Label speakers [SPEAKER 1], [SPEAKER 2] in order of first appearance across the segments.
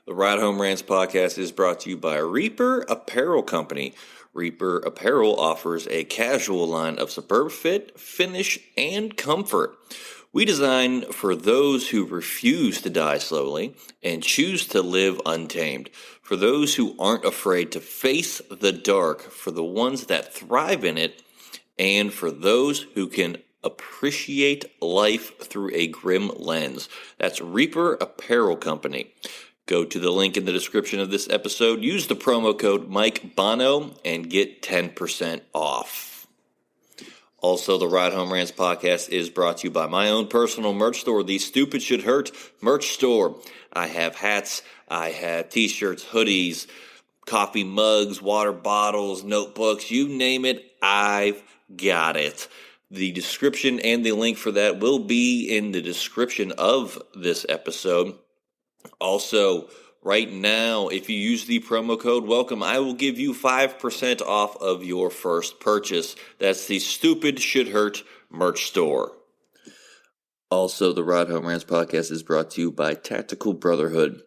[SPEAKER 1] The Ride Home Rants podcast is brought to you by Reaper Apparel Company. Reaper Apparel offers a casual line of superb fit, finish, and comfort. We design for those who refuse to die slowly and choose to live untamed. For those who aren't afraid to face the dark, for the ones that thrive in it, and for those who can appreciate life through a grim lens. That's Reaper Apparel Company. Go to the link in the description of this episode, use the promo code Mike Bono, and get 10% off. Also, the Ride Home Rants podcast is brought to you by my own personal merch store, the Stupid Should Hurt merch store. I have hats, I have t-shirts, hoodies, coffee mugs, water bottles, notebooks, you name it, I've got it. The description and the link for that will be in the description of this episode. Also, right now, if you use the promo code WELCOME, I will give you 5% off of your first purchase. That's the Stupid Should Hurt merch store. Also, the Ride Home Rants podcast is brought to you by Tactical Brotherhood,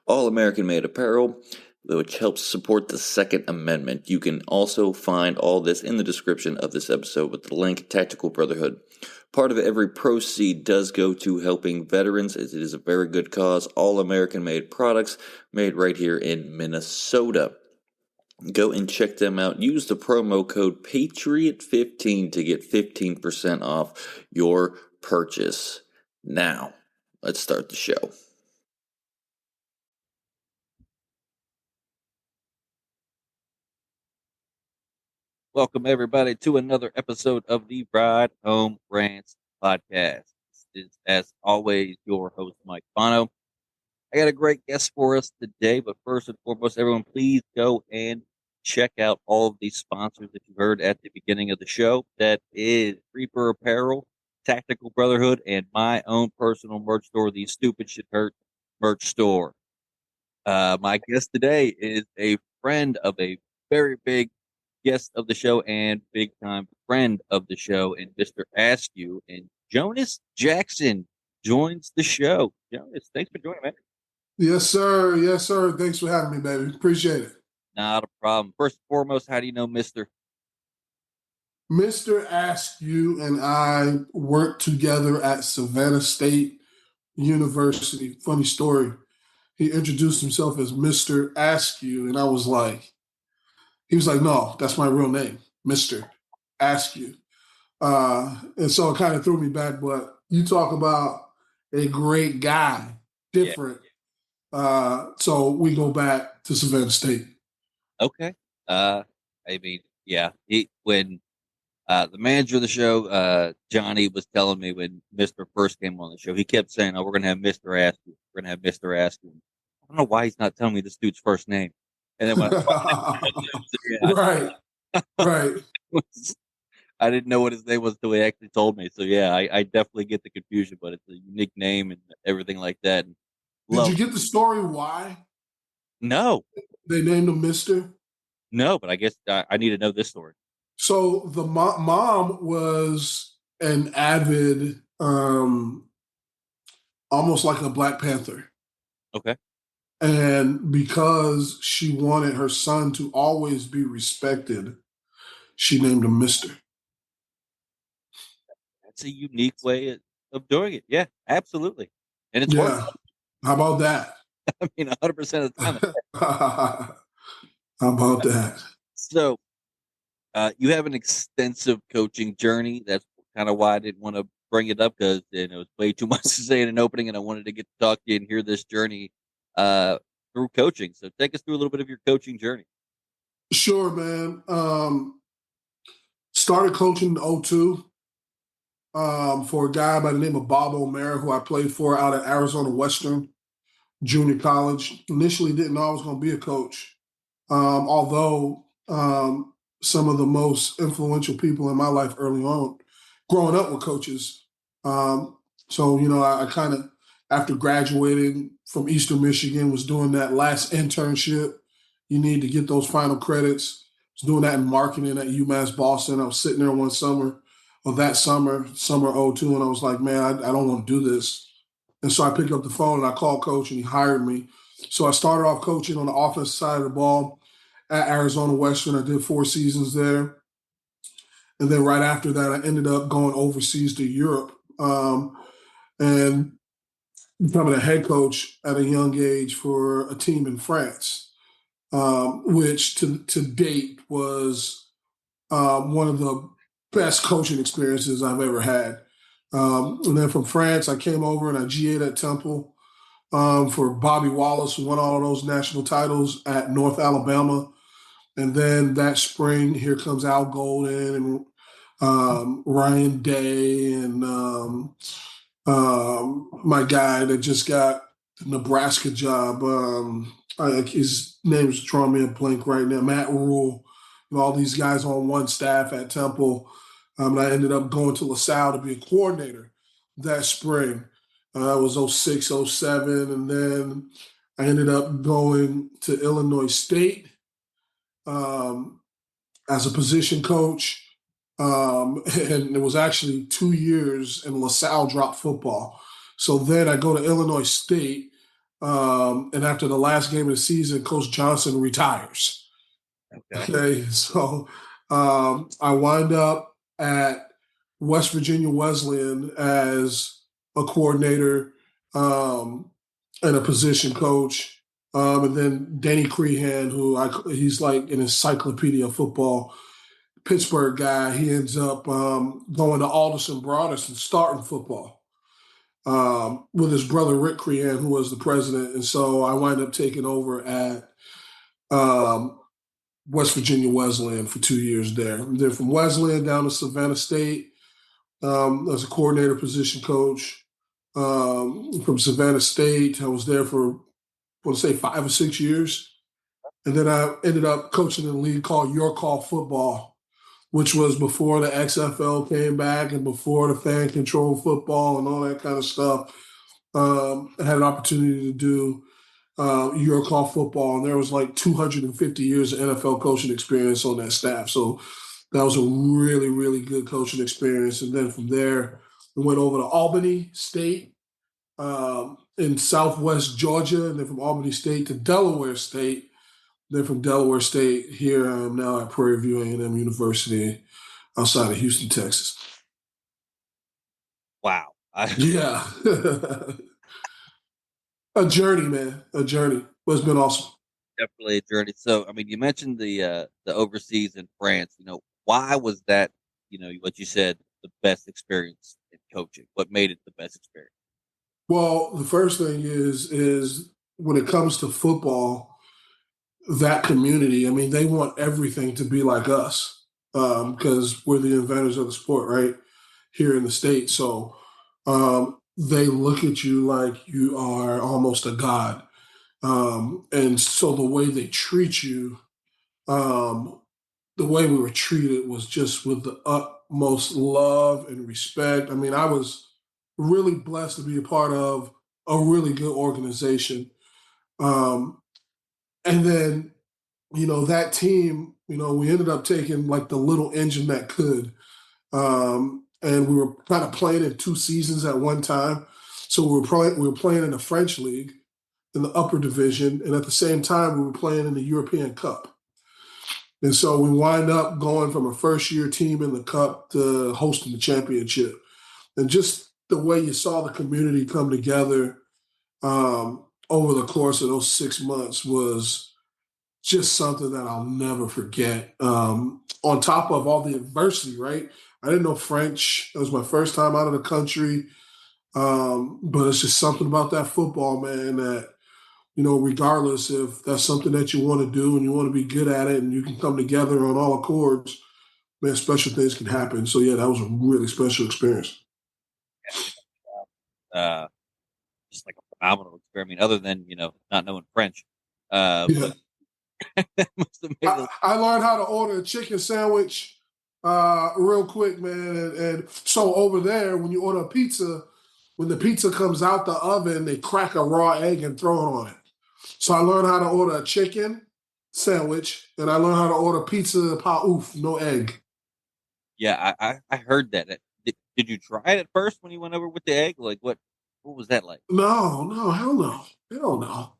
[SPEAKER 1] all-American made apparel, which helps support the Second Amendment. You can also find all this in the description of this episode with the link, Tactical Brotherhood. Part of every proceed does go to helping veterans, as it is a very good cause. All American-made products made right here in Minnesota. Go and check them out. Use the promo code PATRIOT15 to get 15% off your purchase. Now, let's start the show. Welcome, everybody, to another episode of the Ride Home Rants podcast. This is, as always, your host, Mike Bono. I got a great guest for us today, but first and foremost, everyone, please go and check out all of these sponsors that you heard at the beginning of the show. That is Reaper Apparel, Tactical Brotherhood, and my own personal merch store, the Stupid Should Hurt merch store. My guest today is a friend of a very big guest of the show and big time friend of the show, and Mr. Askew, and Jonas Jackson joins the show. Jonas, thanks for joining, man.
[SPEAKER 2] Yes, sir. Yes, sir. Thanks for having me, baby. Appreciate it.
[SPEAKER 1] Not a problem. First and foremost, how do you know Mr.
[SPEAKER 2] Askew and I worked together at Savannah State University. Funny story. He introduced himself as Mr. Askew, and I was like, he was like, no, that's my real name, Mr. Askew. And so it kind of threw me back, but you talk about a great guy, different. Yeah. So we go back to Savannah State.
[SPEAKER 1] Okay. I mean, yeah. When the manager of the show, Johnny, was telling me when Mr. first came on the show, he kept saying, oh, we're going to have Mr. Askew. We're going to have Mr. Askew. I don't know why he's not telling me this dude's first name. And then when
[SPEAKER 2] right.
[SPEAKER 1] I didn't know what his name was until he actually told me. So yeah, I definitely get the confusion, but it's a unique name and everything like that. And
[SPEAKER 2] did you get the story why?
[SPEAKER 1] No.
[SPEAKER 2] They named him Mr.?
[SPEAKER 1] No, but I guess I need to know this story.
[SPEAKER 2] So the mom was an avid, almost like a Black Panther.
[SPEAKER 1] Okay.
[SPEAKER 2] And because she wanted her son to always be respected, she named him Mr.
[SPEAKER 1] That's a unique way of doing it. Yeah, absolutely. And it's
[SPEAKER 2] working. How about that?
[SPEAKER 1] I mean, 100% of the time.
[SPEAKER 2] How about that?
[SPEAKER 1] So you have an extensive coaching journey. That's kind of why I didn't want to bring it up, because it was way too much to say in an opening, and I wanted to get to talk to you and hear this journey through coaching. So take us through a little bit of your coaching journey.
[SPEAKER 2] Sure, man. Started coaching in 2002 for a guy by the name of Bob O'Mara, who I played for out at Arizona Western Junior College. Initially didn't know I was going to be a coach, although some of the most influential people in my life early on, growing up with coaches. So, I kind of, after graduating from Eastern Michigan, was doing that last internship. You need to get those final credits. I was doing that in marketing at UMass Boston. I was sitting there one summer, summer 2002, and I was like, man, I don't want to do this. And so I picked up the phone and I called coach, and he hired me. So I started off coaching on the offensive side of the ball at Arizona Western. I did 4 seasons there. And then right after that, I ended up going overseas to Europe and becoming a head coach at a young age for a team in France, which to date was one of the best coaching experiences I've ever had. And then from France, I came over and I GA'd at Temple for Bobby Wallace, who won all of those national titles at North Alabama. And then that spring, here comes Al Golden and Ryan Day and my guy that just got the Nebraska job. His name's drawing me a blank right now. Matt Rule. And all these guys on one staff at Temple. And I ended up going to LaSalle to be a coordinator that spring. It was 06, 07. And then I ended up going to Illinois State um, as a position coach. And it was actually 2 years, and LaSalle dropped football. So then I go to Illinois State, and after the last game of the season, Coach Johnson retires. Okay, so I wind up at West Virginia Wesleyan as a coordinator and a position coach. And then Danny Crehan, he's like an encyclopedia of football, Pittsburgh guy. He ends up going to Alderson Broaddus and starting football with his brother Rick Crehan, who was the president. And so I wind up taking over at um, West Virginia Wesleyan for 2 years there. And then from Wesleyan down to Savannah State as a coordinator, position coach. From Savannah State, I was there for, I want to say, 5 or 6 years. And then I ended up coaching in a league called Your Call Football, which was before the XFL came back and before the fan control football and all that kind of stuff. I had an opportunity to do Your Call Football, and there was like 250 years of NFL coaching experience on that staff. So that was a really, really good coaching experience. And then from there, we went over to Albany State in Southwest Georgia, and then from Albany State to Delaware State. Then from Delaware State, here I am now at Prairie View A&M University outside of Houston, Texas.
[SPEAKER 3] Wow.
[SPEAKER 2] Yeah. A journey, man. A journey. But it's been awesome.
[SPEAKER 3] Definitely a journey. So, I mean, you mentioned the overseas in France. Why was that? What you said, the best experience in coaching. What made it the best experience?
[SPEAKER 2] Well, the first thing is when it comes to football, that community, I mean, they want everything to be like us because we're the inventors of the sport, right? Here in the States. So they look at you like you are almost a god. And so the way they treat you, um, the way we were treated was just with the utmost love and respect. I mean, I was really blessed to be a part of a really good organization. Um, and then, that team, we ended up taking like the little engine that could. And we were kind of playing in 2 seasons at one time. So we were playing in the French league in the upper division, and at the same time we were playing in the European Cup. And so we wind up going from a first year team in the Cup to hosting the championship. And just the way you saw the community come together over the course of those 6 months was just something that I'll never forget. On top of all the adversity, right? I didn't know French. It was my first time out of the country. But it's just something about that football, man, that, regardless if that's something that you want to do and you want to be good at it and you can come together on all accords, man, special things can happen. So, yeah, that was a really special experience.
[SPEAKER 3] Uh, just like a phenomenal experience. I mean, other than not knowing French,
[SPEAKER 2] Yeah.
[SPEAKER 3] but must have made
[SPEAKER 2] I learned how to order a chicken sandwich real quick, man. And so over there, when you order a pizza, when the pizza comes out the oven, they crack a raw egg and throw it on it. So I learned how to order a chicken sandwich, and I learned how to order pizza pa oof, no egg.
[SPEAKER 3] Yeah, I heard that. Did you try it at first when you went over with the egg? Like what was that like?
[SPEAKER 2] No, hell no. Hell no.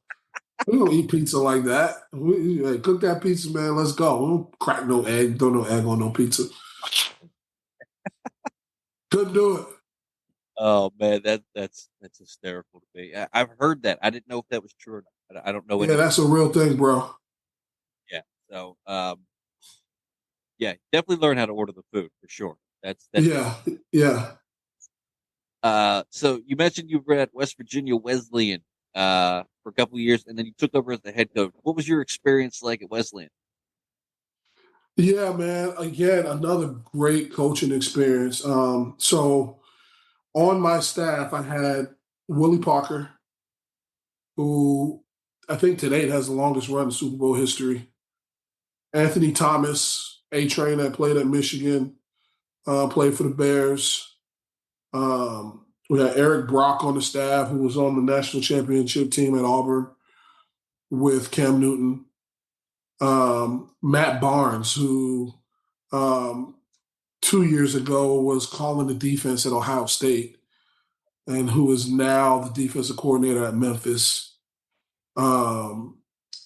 [SPEAKER 2] We don't eat pizza like that. Hey, cook that pizza, man. Let's go. We don't crack no egg. Throw no egg on no pizza. Couldn't do it.
[SPEAKER 3] Oh man, that's hysterical to me. I've heard that. I didn't know if that was true or not. I don't know
[SPEAKER 2] Yeah,
[SPEAKER 3] anything.
[SPEAKER 2] that's a real thing, bro.
[SPEAKER 3] Yeah. So yeah, definitely learn how to order the food for sure. That's
[SPEAKER 2] Yeah, yeah,
[SPEAKER 3] so you mentioned you were at West Virginia Wesleyan for a couple of years and then you took over as the head coach. What was your experience like at Wesleyan?
[SPEAKER 2] yeah, man. Again, another great coaching experience. So on my staff, I had Willie Parker, who I think today has the longest run in Super Bowl history. Anthony Thomas, A Train that played at Michigan, played for the Bears. We had Eric Brock on the staff, who was on the national championship team at Auburn with Cam Newton. Matt Barnes, who um, 2 years ago was calling the defense at Ohio State and who is now the defensive coordinator at Memphis. Um,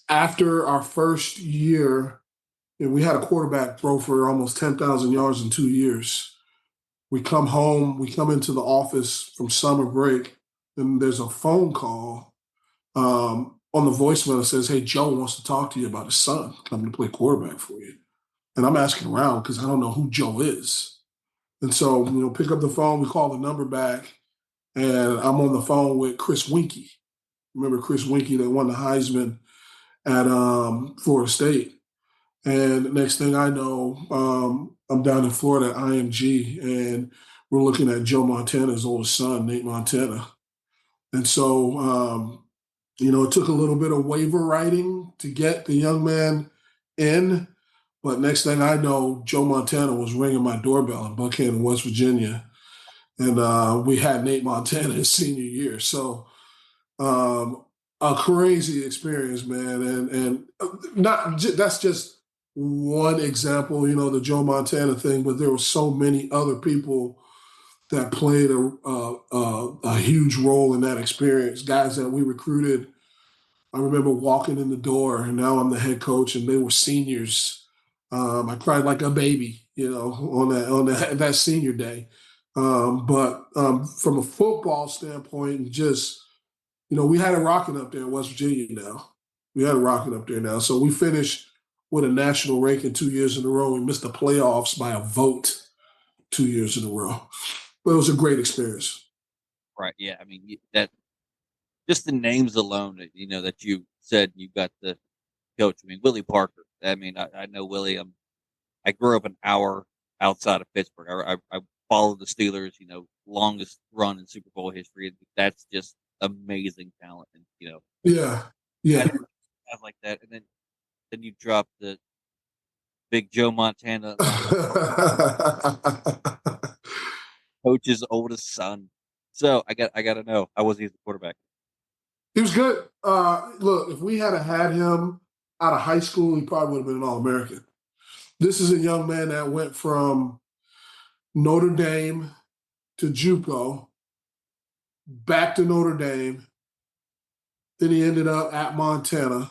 [SPEAKER 2] After our first year, and we had a quarterback throw for almost 10,000 yards in 2 years. We come home, we come into the office from summer break, and there's a phone call on the voicemail that says, "Hey, Joe wants to talk to you about his son coming to play quarterback for you." And I'm asking around because I don't know who Joe is. And so, pick up the phone, we call the number back, and I'm on the phone with Chris Winkie. Remember Chris Winkie that won the Heisman at Florida State? And next thing I know, I'm down in Florida at IMG, and we're looking at Joe Montana's oldest son, Nate Montana. And so, it took a little bit of waiver writing to get the young man in. But next thing I know, Joe Montana was ringing my doorbell in Buckhannon, West Virginia. And we had Nate Montana his senior year. So, um, a crazy experience, man. And not that's just one example, the Joe Montana thing, but there were so many other people that played a huge role in that experience. Guys that we recruited. I remember walking in the door, and now I'm the head coach, and they were seniors. I cried like a baby, on that senior day. But from a football standpoint, just we had it rocking up there in West Virginia now. We had it rocking up there now. So we finished with a national ranking 2 years in a row. We missed the playoffs by a vote 2 years in a row. But it was a great experience.
[SPEAKER 3] Right. Yeah. I mean that just the names alone that you said you got the coach. I mean Willie Parker. I mean I know Willie. I grew up an hour outside of Pittsburgh. I followed the Steelers, longest run in Super Bowl history. That's just amazing talent. And,
[SPEAKER 2] Yeah. Yeah.
[SPEAKER 3] guys like that. And then you drop the big Joe Montana, coach's oldest son. So I got to know, how was he as a quarterback?
[SPEAKER 2] He was good. Look, if we had him out of high school, he probably would have been an All-American. This is a young man that went from Notre Dame to JUCO, back to Notre Dame. Then he ended up at Montana,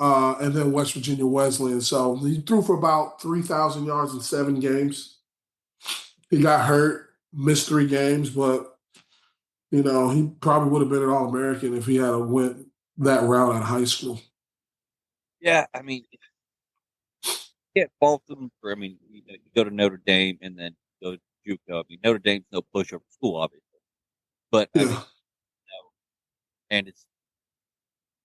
[SPEAKER 2] and then West Virginia Wesleyan. So he threw for about 3,000 yards in 7 games. He got hurt, missed 3 games, but he probably would have been an All-American if he had went that route out of high school.
[SPEAKER 3] Yeah, I mean, you can't fault them for. I mean, you go to Notre Dame and then go to JUCO. I mean, Notre Dame's no pushover school, obviously, but I mean,
[SPEAKER 2] Yeah.
[SPEAKER 3] and it's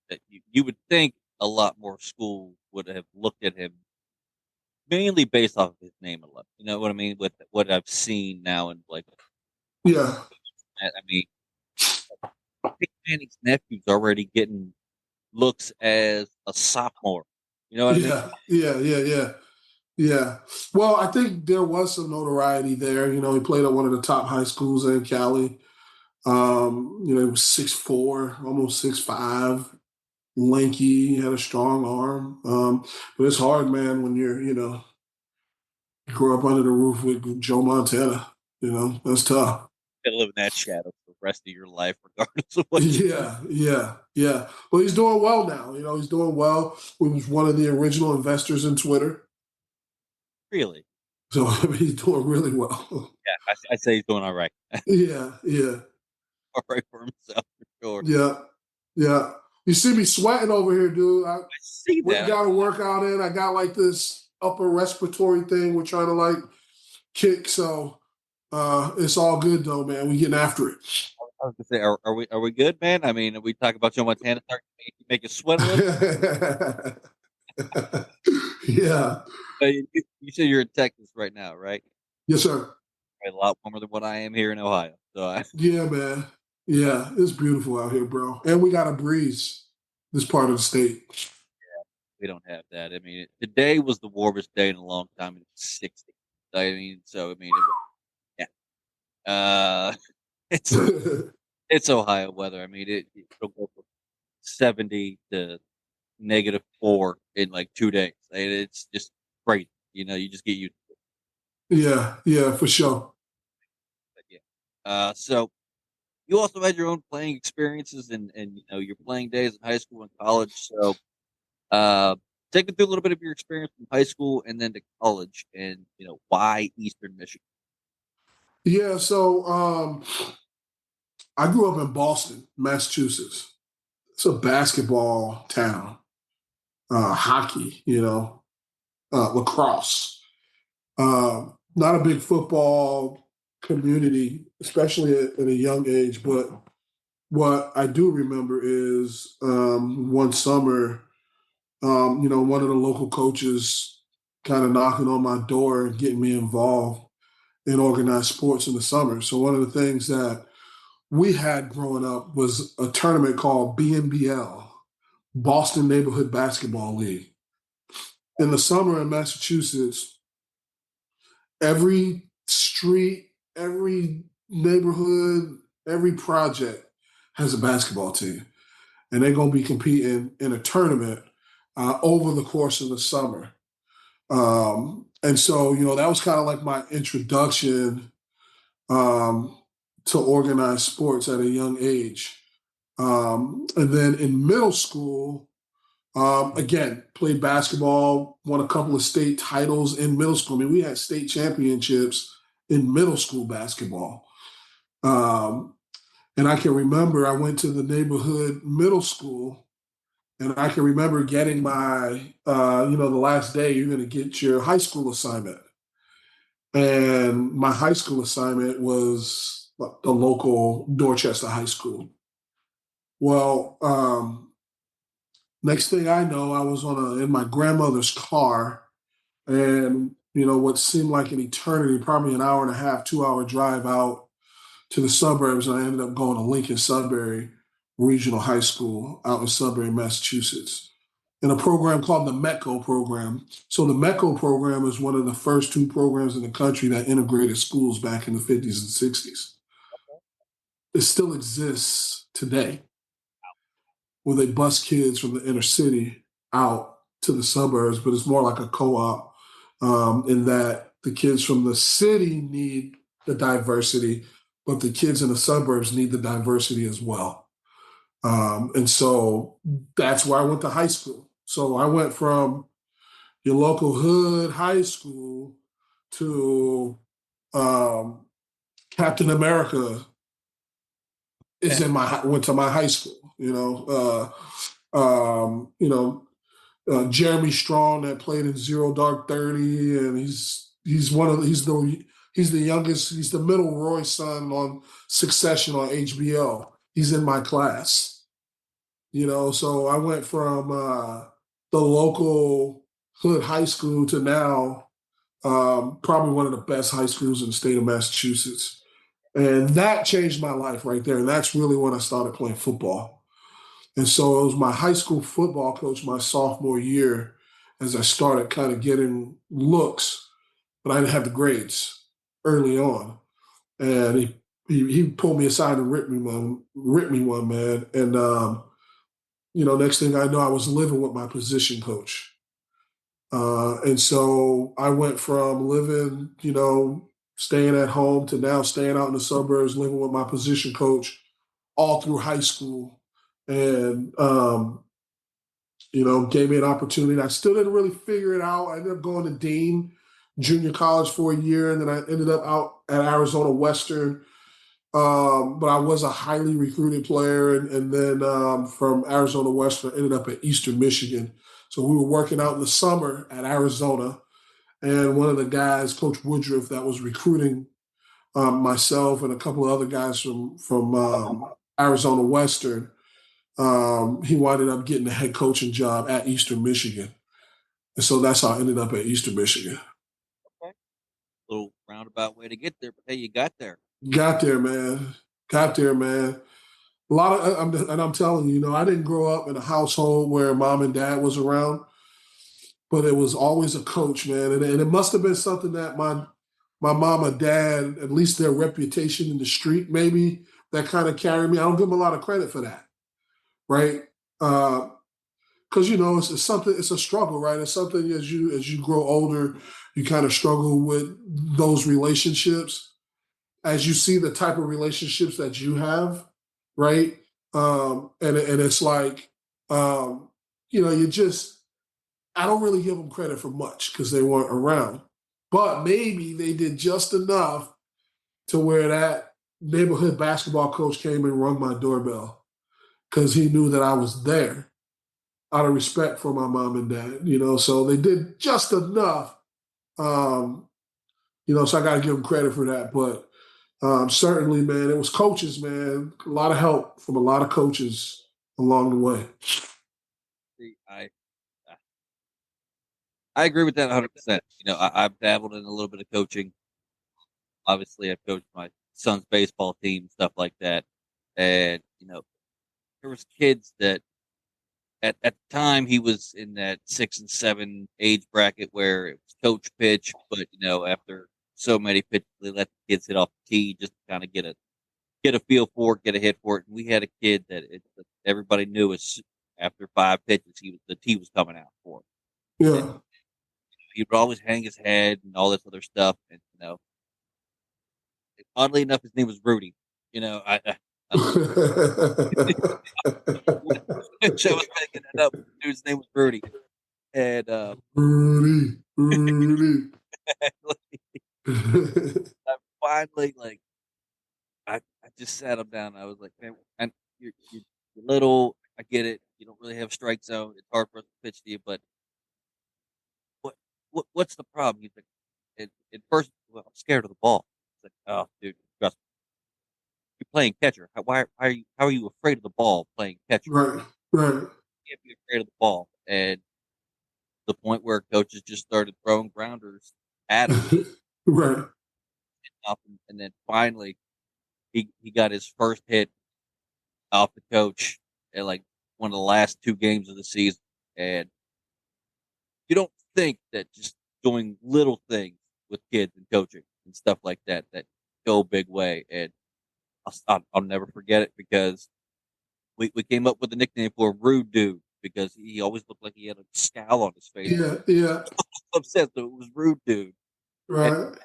[SPEAKER 3] that you would think a lot more schools would have looked at him mainly based off of his name alone. You know what I mean? With what I've seen now and like,
[SPEAKER 2] Yeah.
[SPEAKER 3] I mean, Peyton Manning's nephew's already getting looks as a sophomore. You know what I mean?
[SPEAKER 2] Yeah. Yeah. Yeah. Yeah. Yeah. Well, I think there was some notoriety there. He played at one of the top high schools in Cali. He was 6'4", almost 6'5", lanky, had a strong arm. But it's hard, man, when you grew up under the roof with Joe Montana. That's tough.
[SPEAKER 3] Gotta live in that shadow rest of your life, regardless of what you do.
[SPEAKER 2] Yeah. Well, he's doing well now. He's doing well. He was one of the original investors in Twitter.
[SPEAKER 3] Really?
[SPEAKER 2] So he's doing really well.
[SPEAKER 3] Yeah, I say he's doing all right.
[SPEAKER 2] Yeah.
[SPEAKER 3] All right for himself, for sure.
[SPEAKER 2] Yeah. You see me sweating over here, dude. I
[SPEAKER 3] I see
[SPEAKER 2] went and
[SPEAKER 3] that.
[SPEAKER 2] got a workout in. I got like this upper respiratory thing we're trying to like kick. So it's all good though, man. We getting after it.
[SPEAKER 3] I was gonna say, are we good, man? I mean, are we talking about Joe Montana starting to make you sweat a little?
[SPEAKER 2] Yeah.
[SPEAKER 3] You said you're in Texas right now, right?
[SPEAKER 2] Yes, sir.
[SPEAKER 3] A lot warmer than what I am here in Ohio. So
[SPEAKER 2] Yeah, man. Yeah, it's beautiful out here, bro. And we got a breeze this part of the state.
[SPEAKER 3] we don't have that. I mean, today was the warmest day in a long time. It's 60. I mean, so I mean, yeah. It's it's Ohio weather. I mean, it'll go from 70 to -4 in like 2 days. And it's just crazy. You just get used to it.
[SPEAKER 2] Yeah, for sure.
[SPEAKER 3] But yeah. So you also had your own playing experiences and your playing days in high school and college. So uh, take me through a little bit of your experience from high school and then to college, and why Eastern Michigan.
[SPEAKER 2] Yeah, so I grew up in Boston, Massachusetts. It's a basketball town, hockey, lacrosse. Not a big football community, especially at a young age. But what I do remember is one summer, one of the local coaches kind of knocking on my door and getting me involved in organized sports in the summer. So one of the things that we had growing up was a tournament called BNBL, Boston Neighborhood Basketball League. In the summer in Massachusetts, every street, every neighborhood, every project has a basketball team. And they're going to be competing in a tournament over the course of the summer. And so, that was kind of like my introduction to organized sports at a young age. And then in middle school, again, played basketball, won a couple of state titles in middle school. I mean, we had state championships in middle school basketball. And I can remember I went to the neighborhood middle school, and I can remember getting my, the last day you're going to get your high school assignment. And my high school assignment was the local Dorchester High School. Well, next thing I know, I was in my grandmother's car, and what seemed like an eternity, probably an hour and a half, 2 hour drive out to the suburbs, and I ended up going to Lincoln Sudbury Regional High School out in Sudbury, Massachusetts, in a program called the METCO program. So the METCO program is one of the first two programs in the country that integrated schools back in the 50s and 60s. It still exists today, where they bus kids from the inner city out to the suburbs, but it's more like a co-op in that the kids from the city need the diversity, but the kids in the suburbs need the diversity as well. And so that's where I went to high school. So I went from your local hood high school to Captain America went to my high school, Jeremy Strong that played in Zero Dark 30, and he's the youngest, he's the middle Roy son on Succession on HBO. He's in my class, so I went from the local hood high school to now probably one of the best high schools in the state of Massachusetts. And that changed my life right there. And that's really when I started playing football. And so it was my high school football coach my sophomore year as I started kind of getting looks, but I didn't have the grades early on. And he pulled me aside and ripped me one, man. And next thing I know, I was living with my position coach. And so I went from living, staying at home to now staying out in the suburbs, living with my position coach all through high school. And, gave me an opportunity. I still didn't really figure it out. I ended up going to Dean Junior College for a year, and then I ended up out at Arizona Western. But I was a highly recruited player, and then from Arizona Western, I ended up at Eastern Michigan. So we were working out in the summer at Arizona, and one of the guys, Coach Woodruff, that was recruiting myself and a couple of other guys from Arizona Western, he winded up getting a head coaching job at Eastern Michigan. And so that's how I ended up at Eastern Michigan.
[SPEAKER 3] Okay. Little roundabout way to get there, but hey, you got there.
[SPEAKER 2] Got there, man. Got there, man. A lot of, and I'm telling you, I didn't grow up in a household where mom and dad was around, but it was always a coach, man. And it must have been something that my mom and dad, at least their reputation in the street, maybe that kind of carried me. I don't give them a lot of credit for that, right? Because it's something. It's a struggle, right? It's something as you grow older, you kind of struggle with those relationships. As you see the type of relationships that you have, right? And it's like, you just I don't really give them credit for much because they weren't around, but maybe they did just enough to where that neighborhood basketball coach came and rung my doorbell because he knew that I was there out of respect for my mom and dad. So they did just enough. So I got to give them credit for that, but. Certainly, man, it was coaches, man. A lot of help from a lot of coaches along the way.
[SPEAKER 3] See, I agree with that 100%. I've dabbled in a little bit of coaching. Obviously, I've coached my son's baseball team, stuff like that. And, there was kids that at the time he was in that 6 and 7 age bracket where it was coach pitch, but, after so many pitches, they let the kids hit off the tee just to kind of get a feel for it, get a hit for it. And we had a kid that everybody knew after 5 pitches, the tee was coming out for him.
[SPEAKER 2] Yeah.
[SPEAKER 3] And he would always hang his head and all this other stuff. And, oddly enough, his name was Rudy. I wish I was making that up. His name was Rudy. And
[SPEAKER 2] Rudy.
[SPEAKER 3] I finally, I just sat him down. And I was like, man, and you're little. I get it. You don't really have strike zone. It's hard for us to pitch to you, but what's the problem? He's like, at first, well, I'm scared of the ball. It's like, oh, dude, trust me. You're playing catcher. How are you afraid of the ball playing catcher?
[SPEAKER 2] Right.
[SPEAKER 3] You can't be afraid of the ball. And the point where coaches just started throwing grounders at him.
[SPEAKER 2] Right.
[SPEAKER 3] And then finally, he got his first hit off the coach at one of the last 2 games of the season. And you don't think that just doing little things with kids and coaching and stuff like that go a big way. And I'll never forget it because we came up with a nickname for Rude Dude because he always looked like he had a scowl on his face.
[SPEAKER 2] Yeah.
[SPEAKER 3] Upset, so it was Rude Dude.
[SPEAKER 2] Right.
[SPEAKER 3] And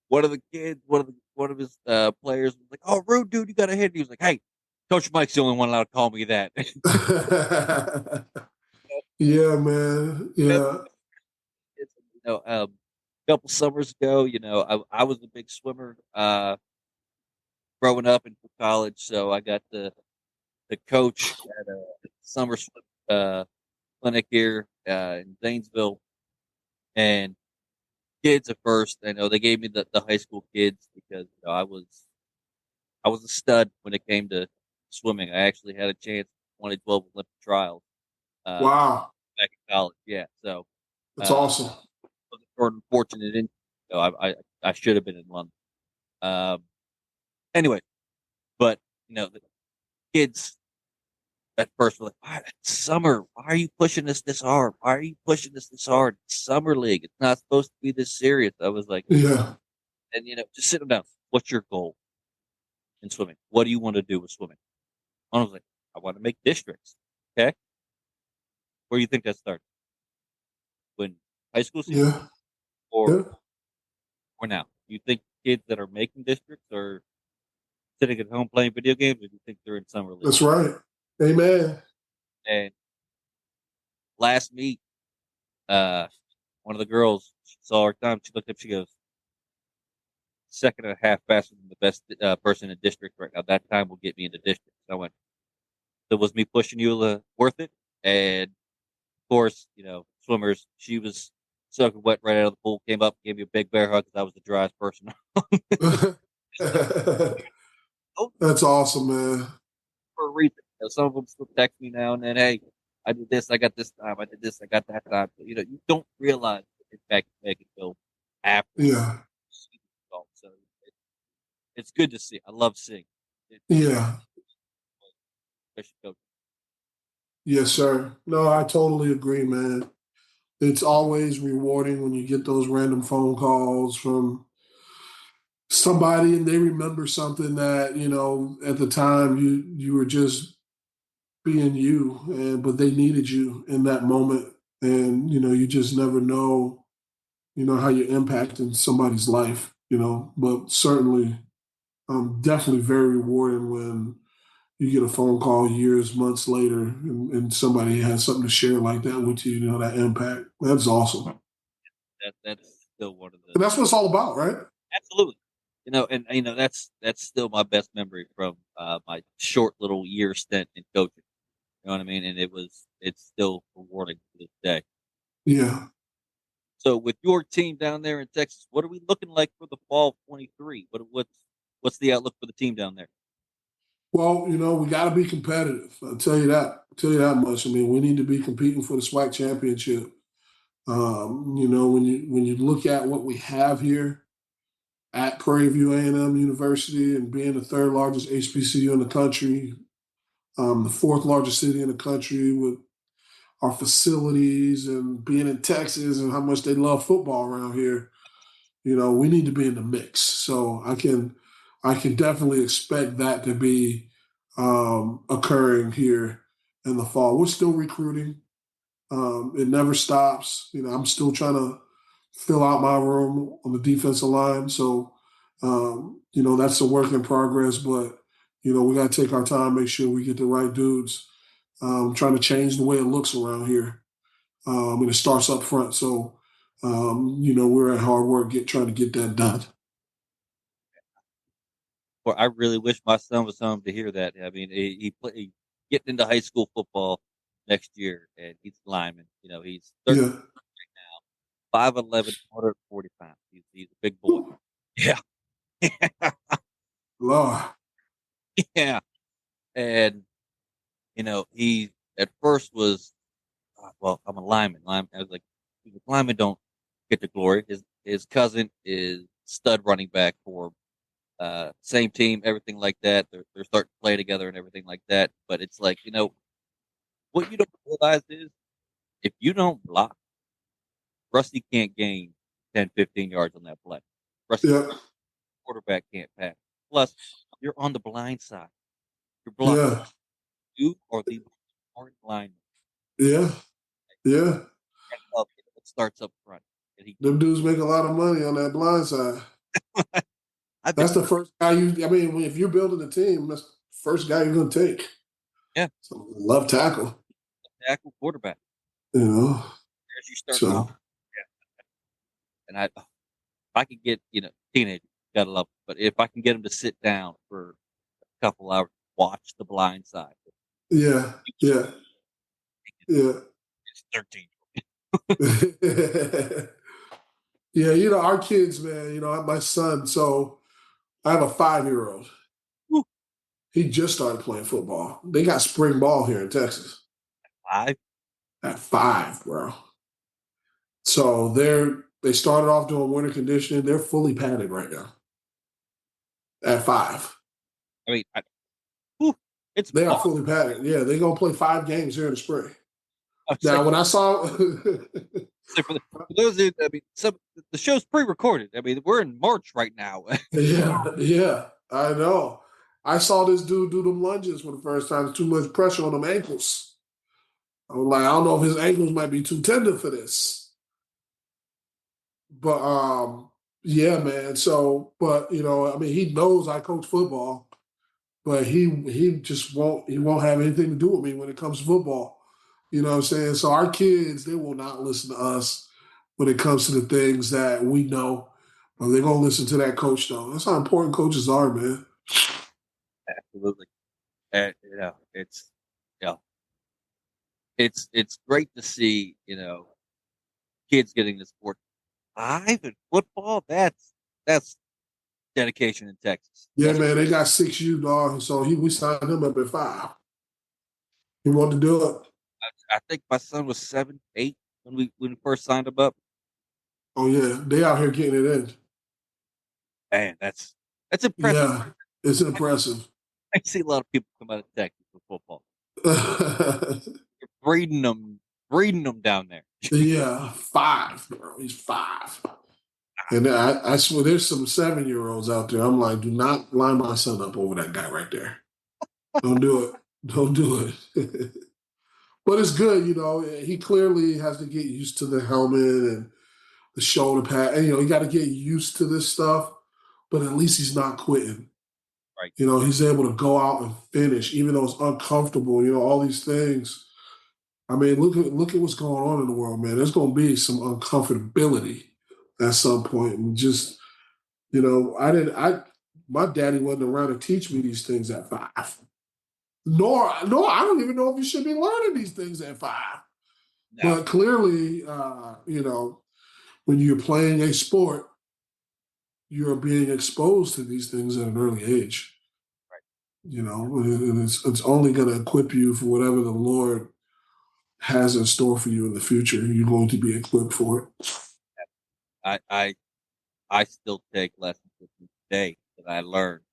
[SPEAKER 3] one of the kids, one of his players was like, "Oh, Rude Dude, you got a hit." And he was like, "Hey, Coach Mike's the only one allowed to call me that."
[SPEAKER 2] Yeah, man. Yeah.
[SPEAKER 3] A couple summers ago, I was a big swimmer growing up in college, so I got the coach at a summer swim clinic here in Zanesville, and kids at first, I know they gave me the high school kids because I was a stud when it came to swimming. I actually had a chance in 2012 Olympic trials
[SPEAKER 2] Wow.
[SPEAKER 3] back in college. Yeah, so
[SPEAKER 2] That's awesome.
[SPEAKER 3] was unfortunate. I should have been in London. Anyway, but the kids at first were like, "Why, it's summer? Why are you pushing us this hard? Why are you pushing us this hard? It's summer league. It's not supposed to be this serious." I was like,
[SPEAKER 2] Yeah.
[SPEAKER 3] and just sit them down. What's your goal in swimming? What do you want to do with swimming? And I was like, I want to make districts. Okay, where do you think that started? When high school season
[SPEAKER 2] Yeah.
[SPEAKER 3] or
[SPEAKER 2] Yeah.
[SPEAKER 3] now? you think kids that are making districts are sitting at home playing video games, or do you think they're in summer league?
[SPEAKER 2] That's right. Amen.
[SPEAKER 3] And last meet, one of the girls saw her time. She looked up. She goes, second and a half faster than the best person in district right now. That time will get me into district. So I went, so was me pushing you worth it? And of course, swimmers, she was soaking wet right out of the pool, came up, gave me a big bear hug because I was the driest person.
[SPEAKER 2] That's awesome, man.
[SPEAKER 3] For a reason. Some of them still text me now and then, hey, I did this, I got this time, I did this, I got that time. But, you don't realize the impact you make until after.
[SPEAKER 2] Yeah.
[SPEAKER 3] So it's good to see. I love seeing it.
[SPEAKER 2] Yeah. Yes, sir. No, I totally agree, man. It's always rewarding when you get those random phone calls from somebody and they remember something that, at the time you were just being you, but they needed you in that moment. And, you just never know, how you're impacting somebody's life, but certainly definitely very rewarding when you get a phone call years, months later, and somebody has something to share like that with you, that impact. That's awesome.
[SPEAKER 3] That's still one of the.
[SPEAKER 2] And that's what it's all about, right?
[SPEAKER 3] Absolutely. That's still my best memory from my short little year stint in coaching. You know what I mean? And it's still rewarding to this day.
[SPEAKER 2] Yeah.
[SPEAKER 3] So with your team down there in Texas, what are we looking like for the fall of 23? What's the outlook for the team down there?
[SPEAKER 2] Well, we got to be competitive. I'll tell you that. Much. I mean, we need to be competing for the SWAC championship. When you look at what we have here at Prairie View A&M University and being the third largest HBCU in the country, the fourth largest city in the country with our facilities and being in Texas and how much they love football around here, we need to be in the mix. So I can definitely expect that to be occurring here in the fall. We're still recruiting. It never stops. I'm still trying to fill out my room on the defensive line. So, that's a work in progress, but, we got to take our time, make sure we get the right dudes. Trying to change the way it looks around here. And it starts up front. So, we're at hard work trying to get that done.
[SPEAKER 3] Well, I really wish my son was home to hear that. I mean, he getting into high school football next year, and he's lineman. He's 13 right now, 5'11", 140 pounds. He's a big boy. Yeah.
[SPEAKER 2] Lord.
[SPEAKER 3] Yeah. And, he at first was, well, I'm a lineman. I was like, linemen don't get the glory. His cousin is stud running back for same team, everything like that. They're starting to play together and everything like that. But it's like, what you don't realize is if you don't block, Rusty can't gain 10, 15 yards on that play. Rusty quarterback can't pass. Plus, you're on the blind side. You're blocking.
[SPEAKER 2] Yeah.
[SPEAKER 3] You are the hard lineman.
[SPEAKER 2] Yeah. Yeah.
[SPEAKER 3] It starts up front.
[SPEAKER 2] Them dudes make a lot of money on that blind side. That's the first guy if you're building a team, that's the first guy you're going to take.
[SPEAKER 3] Yeah.
[SPEAKER 2] So, left tackle.
[SPEAKER 3] Tackle quarterback.
[SPEAKER 2] As
[SPEAKER 3] you start off. Yeah. And if I could get, teenagers, gotta love them. But if I can get them to sit down for a couple hours, watch the blind side.
[SPEAKER 2] Yeah. Yeah. Yeah.
[SPEAKER 3] It's
[SPEAKER 2] 13. Yeah, our kids, man, my son, so I have a 5-year-old. He just started playing football. They got spring ball here in Texas.
[SPEAKER 3] 5?
[SPEAKER 2] At 5, bro. So they started off doing winter conditioning. They're fully padded right now. At 5.
[SPEAKER 3] I mean,
[SPEAKER 2] they are fully padded. Yeah, they're going to play 5 games here in the spring.
[SPEAKER 3] Now,
[SPEAKER 2] when I saw
[SPEAKER 3] for those who, the show's pre-recorded. I mean, we're in March right now.
[SPEAKER 2] yeah, I know. I saw this dude do them lunges for the first time. Too much pressure on them ankles. I was like, I don't know if his ankles might be too tender for this. But Yeah, man. So, but I mean, he knows I coach football, but he just won't have anything to do with me when it comes to football. You know what I'm saying? So our kids, they will not listen to us when it comes to the things that we know. They're gonna listen to that coach though. That's how important coaches are, man.
[SPEAKER 3] Absolutely. And, yeah, it's great to see, kids getting the sport. 5 in football, that's dedication in Texas.
[SPEAKER 2] Yeah, man, they got 6U dog, so we signed him up at 5. He wanted to do it.
[SPEAKER 3] I think my son was 7, 8 when we first signed him up.
[SPEAKER 2] Oh yeah, they out here getting it in.
[SPEAKER 3] Man, that's impressive.
[SPEAKER 2] Yeah, it's impressive.
[SPEAKER 3] I see a lot of people come out of Texas for football. You're breeding them down there.
[SPEAKER 2] Yeah, 5, bro. He's 5. And I swear there's some 7-year-olds out there. I'm like, do not line my son up over that guy right there. Don't do it. Don't do it. But it's good, he clearly has to get used to the helmet and the shoulder pad. And, he got to get used to this stuff, but at least he's not quitting.
[SPEAKER 3] Right.
[SPEAKER 2] He's able to go out and finish, even though it's uncomfortable, all these things. I mean, look at what's going on in the world, man. There's going to be some uncomfortability at some point. And just, my daddy wasn't around to teach me these things at 5. Nor, I don't even know if you should be learning these things at 5. No. But clearly, when you're playing a sport, you're being exposed to these things at an early age.
[SPEAKER 3] Right.
[SPEAKER 2] And it's only going to equip you for whatever the Lord has in store for you in the future. You're going to be equipped for
[SPEAKER 3] it. I still take lessons with me today that I learned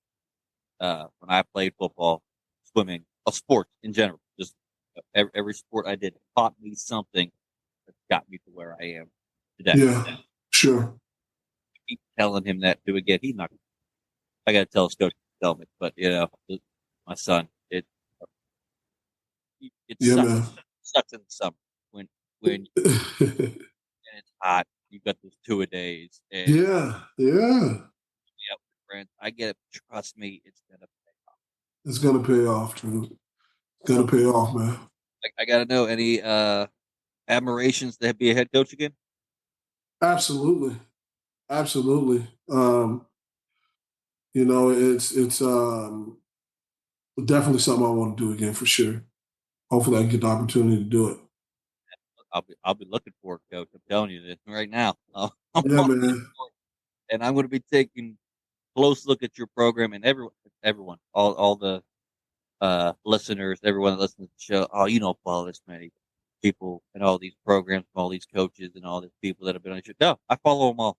[SPEAKER 3] when I played football, swimming, sports in general. Just every sport I did taught me something that got me to where I am today.
[SPEAKER 2] Yeah, sure.
[SPEAKER 3] I keep telling him that to again. He's not. I got to tell his coach to tell me, but my son, it
[SPEAKER 2] yeah,
[SPEAKER 3] sucks.
[SPEAKER 2] Man.
[SPEAKER 3] Sucks in the summer when and it's hot. You've got those 2-a-days. And
[SPEAKER 2] yeah.
[SPEAKER 3] With friends. I get it. Trust me, it's gonna pay off.
[SPEAKER 2] It's gonna pay off, Drew. It's gonna pay off, man.
[SPEAKER 3] I gotta know any admirations to be a head coach again.
[SPEAKER 2] Absolutely. It's definitely something I want to do again for sure. Hopefully, I can get the opportunity to do it.
[SPEAKER 3] I'll be looking for it, Coach. I'm telling you this right now.
[SPEAKER 2] Yeah, man.
[SPEAKER 3] And I'm going to be taking a close look at your program and everyone, all the listeners, everyone that listens to the show. Oh, follow this many people and all these programs, from all these coaches and all these people that have been on the show. No, I follow them all.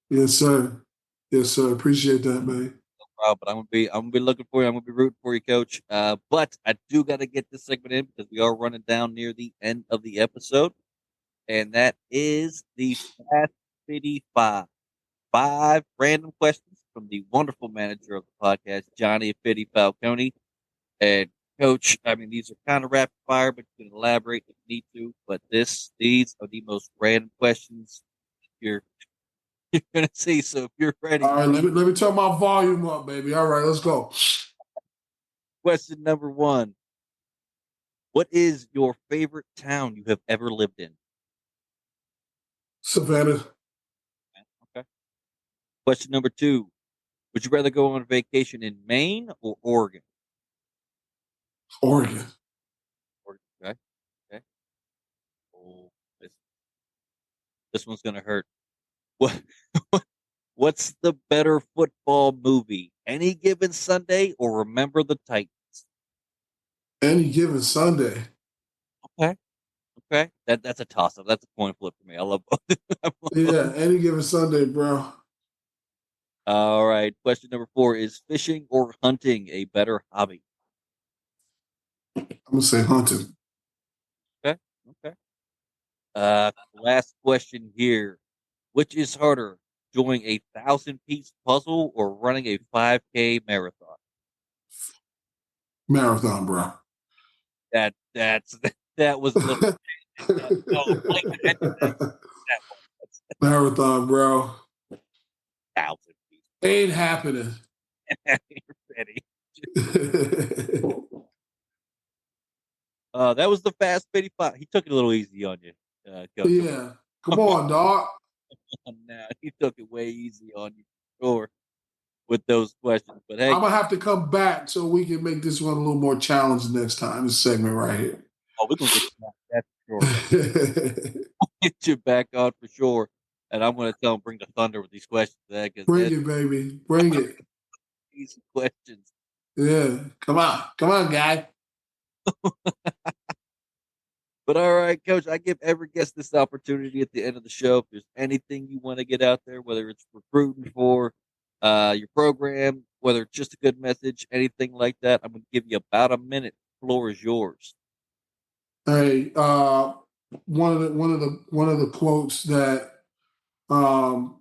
[SPEAKER 2] Yes, sir. Yes, sir. Appreciate that, man.
[SPEAKER 3] But I'm gonna be looking for you. I'm gonna be rooting for you, Coach. But I do got to get this segment in because we are running down near the end of the episode, and that is the Fast 55. 5 random questions from the wonderful manager of the podcast, Johnny Fitty Falcone. And Coach, I mean, these are kind of rapid fire, but you can elaborate if you need to. But these are the most random questions you're gonna see. So if you're ready,
[SPEAKER 2] all right, let me turn my volume up, baby. All right, let's go.
[SPEAKER 3] Question number 1: what is your favorite town you have ever lived in?
[SPEAKER 2] Savannah.
[SPEAKER 3] Okay. Question number 2: would you rather go on vacation in Maine or Oregon?
[SPEAKER 2] Oregon.
[SPEAKER 3] Okay. Okay. Oh, this one's gonna hurt. What's the better football movie? Any Given Sunday or Remember the Titans?
[SPEAKER 2] Any Given Sunday.
[SPEAKER 3] Okay. Okay. That's a toss up. That's a coin flip for me. I love both.
[SPEAKER 2] Yeah, Any Given Sunday, bro.
[SPEAKER 3] All right. Question number 4: is fishing or hunting a better hobby?
[SPEAKER 2] I'm gonna say hunting.
[SPEAKER 3] Okay. Okay. Last question here. Which is harder, doing a 1,000-piece puzzle or running a 5K marathon?
[SPEAKER 2] Marathon, bro.
[SPEAKER 3] That was a little.
[SPEAKER 2] Marathon, bro.
[SPEAKER 3] 1,000 feet.
[SPEAKER 2] Ain't happening.
[SPEAKER 3] Ready. That was the fast 55. He took it a little easy on you, Coach.
[SPEAKER 2] Yeah. Come on, dog.
[SPEAKER 3] Now he took it way easy on you, for sure, with those questions. But hey,
[SPEAKER 2] I'm gonna have to come back so we can make this one a little more challenging next time. This segment right here.
[SPEAKER 3] we're gonna get you back. That's for sure. Get you back on for sure. And I'm gonna tell him bring the thunder with these questions, because
[SPEAKER 2] Bring
[SPEAKER 3] that's
[SPEAKER 2] it, baby. Bring it.
[SPEAKER 3] easy questions.
[SPEAKER 2] Yeah. Come on, guy.
[SPEAKER 3] But all right, Coach, I give every guest this opportunity at the end of the show. If there's anything you want to get out there, whether it's recruiting for your program, whether it's just a good message, anything like that, I'm going to give you about a minute. The floor is yours.
[SPEAKER 2] Hey, one of the quotes that kind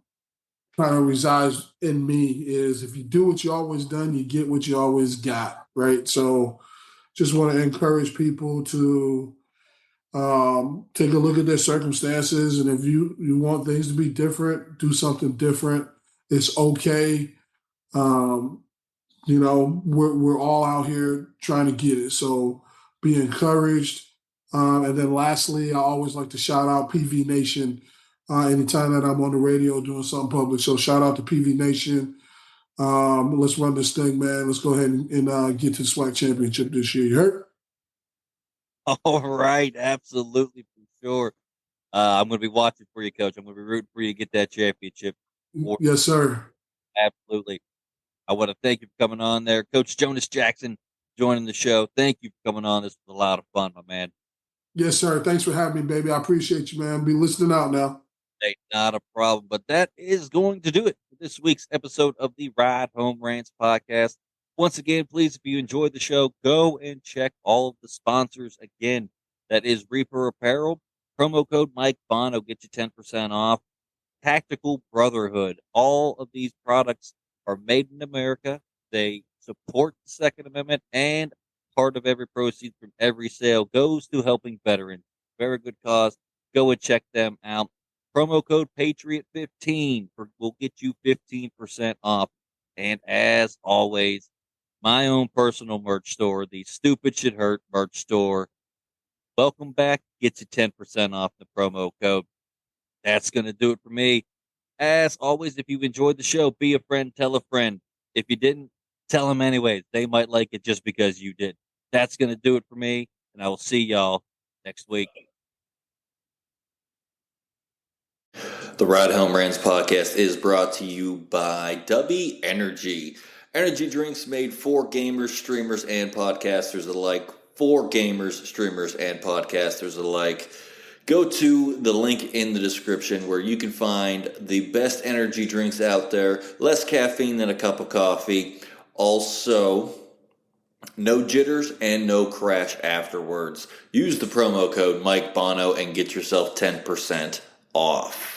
[SPEAKER 2] of resides in me is, if you do what you always done, you get what you always got, right? So just want to encourage people to take a look at their circumstances, and if you want things to be different, do something different. It's okay. Um, we're all out here trying to get it, so be encouraged. And then lastly, I always like to shout out PV Nation anytime that I'm on the radio doing something public. So shout out to PV Nation. Let's run this thing, man. Let's go ahead and get to the SWAC championship this year. You heard?
[SPEAKER 3] All right, absolutely, for sure. I'm going to be watching for you, Coach. I'm going to be rooting for you to get that championship.
[SPEAKER 2] Yes, sir.
[SPEAKER 3] Absolutely. I want to thank you for coming on there. Coach Jonas Jackson joining the show. Thank you for coming on. This was a lot of fun, my man.
[SPEAKER 2] Yes, sir. Thanks for having me, baby. I appreciate you, man. Be listening out now.
[SPEAKER 3] Hey, not a problem. But that is going to do it for this week's episode of the Ride Home Rants podcast. Once again, please, if you enjoyed the show, go and check all of the sponsors. Again, that is Reaper Apparel. Promo code Mike Bono get you 10% off. Tactical Brotherhood. All of these products are made in America. They support the Second Amendment, and part of every proceeds from every sale goes to helping veterans. Very good cause. Go and check them out. Promo code Patriot15 will get you 15% off. And as always, my own personal merch store, the Stupid Should Hurt merch store. Welcome back. Gets you 10% off the promo code. That's going to do it for me. As always, if you've enjoyed the show, be a friend, tell a friend. If you didn't, tell them anyways. They might like it just because you did. That's going to do it for me, and I will see y'all next week.
[SPEAKER 1] The Ride Home Rants podcast is brought to you by W Energy. Energy drinks made for gamers, streamers, and podcasters alike. For gamers, streamers, and podcasters alike. Go to the link in the description where you can find the best energy drinks out there. Less caffeine than a cup of coffee. Also, no jitters and no crash afterwards. Use the promo code Mike Bono and get yourself 10% off.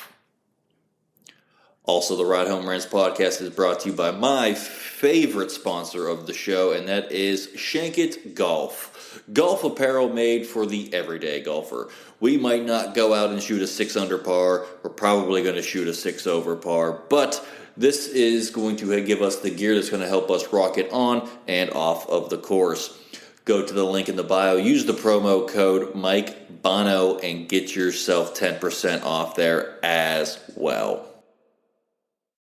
[SPEAKER 1] Also, the Ride Home Rants podcast is brought to you by my favorite sponsor of the show, and that is Shankit Golf. Golf apparel made for the everyday golfer. We might not go out and shoot a 6 under par. We're probably going to shoot a 6 over par, but this is going to give us the gear that's going to help us rocket on and off of the course. Go to the link in the bio, use the promo code Mike Bono, and get yourself 10% off there as well.